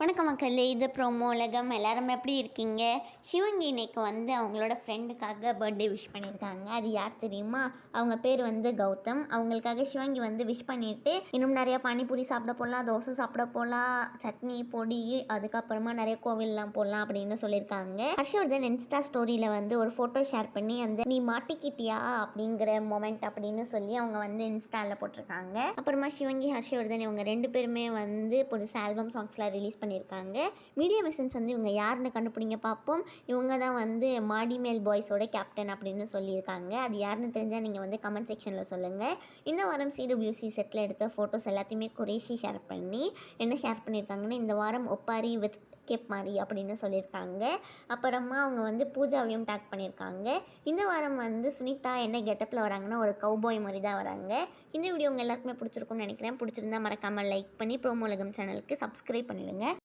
வணக்கம் மக்களே, இது ப்ரோமோ உலகம். எல்லாரும் எப்படி இருக்கீங்க? சிவங்கி இன்னைக்கு அவங்களோட ஃப்ரெண்டுக்காக பர்த்டே விஷ் பண்ணியிருக்காங்க. அது யார் தெரியுமா? அவங்க பேர் கௌதம். அவங்களுக்காக சிவங்கி விஷ் பண்ணிட்டு இன்னும் நிறையா பானிபூரி சாப்பிட போகலாம், தோசை சாப்பிட போகலாம், சட்னி பொடி, அதுக்கப்புறமா நிறைய கோவில்லாம் போடலாம் அப்படின்னு சொல்லியிருக்காங்க. ஹர்ஷவர்தன் இன்ஸ்டா ஸ்டோரியில் ஒரு ஃபோட்டோ ஷேர் பண்ணி நீ மாட்டிக்கிட்டியா அப்படிங்கிற மொமெண்ட் அப்படின்னு சொல்லி அவங்க இன்ஸ்டாவில் போட்டிருக்காங்க. அப்புறமா சிவங்கி ஹர்ஷவர்தன் இவங்க ரெண்டு பேருமே புதுசு ஆல்பம் சாங்ஸ்லாம் ரிலீஸ் பண்ணியிருக்காங்க. மீடியா மிஷன்ஸ் இவங்க யாருன்னு கண்டுபிடிங்க பார்ப்போம். இவங்க தான் மாடி மேல் பாய்ஸோட கேப்டன் அப்படின்னு சொல்லியிருக்காங்க. அது யாருன்னு தெரிஞ்சால் நீங்கள் கமெண்ட் செக்ஷனில் சொல்லுங்கள். இந்த வாரம் சிடபிள்யூசி செட்டில் எடுத்த ஃபோட்டோஸ் எல்லாத்தையுமே குரேஷி ஷேர் பண்ணி என்ன ஷேர் பண்ணியிருக்காங்கன்னா, இந்த வாரம் ஒப்பாரி வித் கேப் மாதிரி அப்படின்னு சொல்லியிருக்காங்க. அப்புறமா அவங்க பூஜாவையும் டேக் பண்ணியிருக்காங்க. இந்த வாரம் சுனிதா என்ன கெட்டப்பில் வராங்கன்னா, ஒரு கவுபாய் மாதிரி தான் வராங்க. இந்த வீடியோ உங்கள் எல்லாருக்குமே பிடிச்சிருக்கும்னு நினைக்கிறேன். பிடிச்சிருந்தா மறக்காமல் லைக் பண்ணி ப்ரோமோ உலகம் சேனலுக்கு சப்ஸ்கிரைப் பண்ணிவிடுங்க.